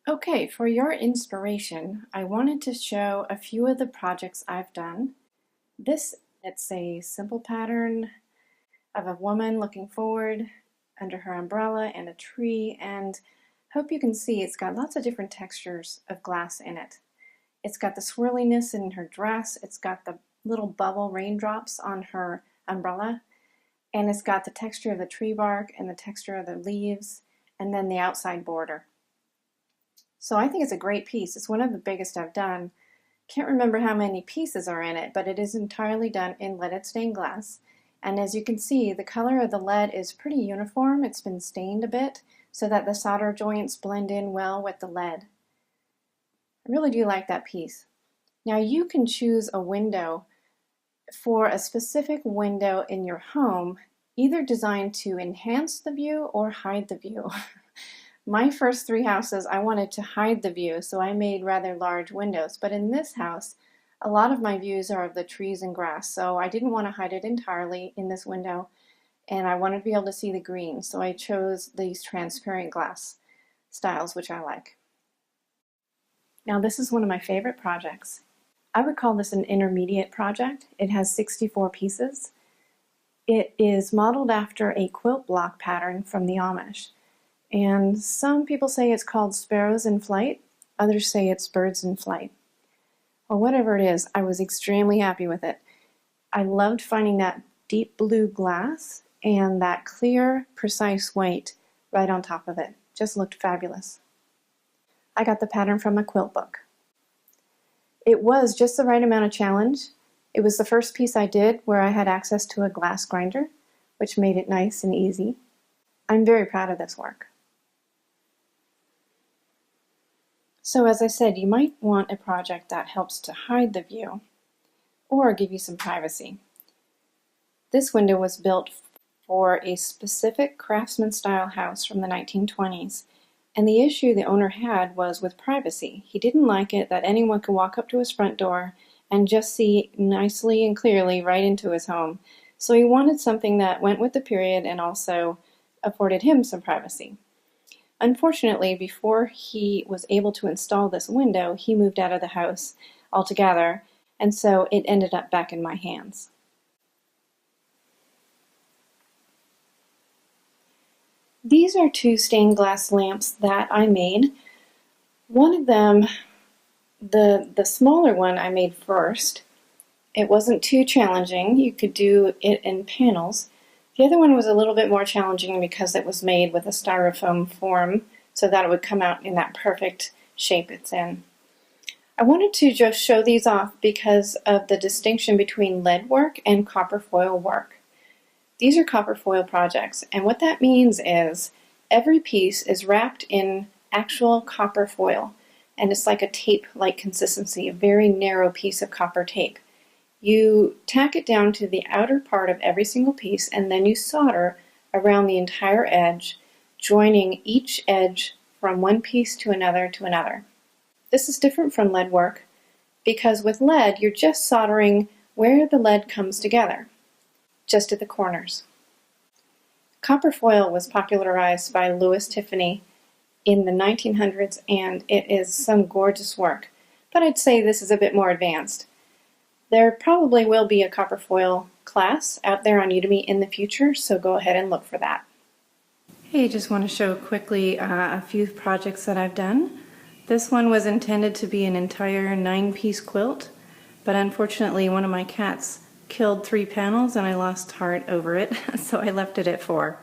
Okay, for your inspiration, I wanted to show a few of the projects I've done. It's a simple pattern of a woman looking forward under her umbrella and a tree, and hope you can see it's got lots of different textures of glass in it. It's got the swirliness in her dress, it's got the little bubble raindrops on her umbrella, and it's got the texture of the tree bark and the texture of the leaves, and then the outside border. So I think it's a great piece. It's one of the biggest I've done. Can't remember how many pieces are in it, but it is entirely done in leaded stained glass. And as you can see, the color of the lead is pretty uniform. It's been stained a bit so that the solder joints blend in well with the lead. I really do like that piece. Now you can choose a window for a specific window in your home, either designed to enhance the view or hide the view. My first three houses, I wanted to hide the view, so I made rather large windows. But in this house, a lot of my views are of the trees and grass, so I didn't want to hide it entirely in this window, and I wanted to be able to see the green, so I chose these transparent glass styles, which I like. Now this is one of my favorite projects. I would call this an intermediate project. It has 64 pieces. It is modeled after a quilt block pattern from the Amish. And some people say it's called Sparrows in Flight, others say it's Birds in Flight. Well, whatever it is, I was extremely happy with it. I loved finding that deep blue glass and that clear, precise white right on top of it. Just looked fabulous. I got the pattern from a quilt book. It was just the right amount of challenge. It was the first piece I did where I had access to a glass grinder, which made it nice and easy. I'm very proud of this work. So as I said, you might want a project that helps to hide the view or give you some privacy. This window was built for a specific craftsman style house from the 1920s, and the issue the owner had was with privacy. He didn't like it that anyone could walk up to his front door and just see nicely and clearly right into his home. So he wanted something that went with the period and also afforded him some privacy. Unfortunately, before he was able to install this window, he moved out of the house altogether, and so it ended up back in my hands. These are two stained glass lamps that I made. One of them, the smaller one, I made first. It wasn't too challenging. You could do it in panels. The other one was a little bit more challenging because it was made with a styrofoam form so that it would come out in that perfect shape it's in. I wanted to just show these off because of the distinction between lead work and copper foil work. These are copper foil projects, and what that means is every piece is wrapped in actual copper foil, and it's like a tape-like consistency, a very narrow piece of copper tape. You tack it down to the outer part of every single piece, and then you solder around the entire edge, joining each edge from one piece to another. This is different from lead work because with lead you're just soldering where the lead comes together, just at the corners. Copper foil was popularized by Louis Tiffany in the 1900s, and it is some gorgeous work, but I'd say this is a bit more advanced. There probably will be a copper foil class out there on Udemy in the future, so go ahead and look for that. Hey, just want to show quickly a few projects that I've done. This one was intended to be an entire 9-piece quilt, but unfortunately one of my cats killed 3 panels and I lost heart over it, so I left it at 4.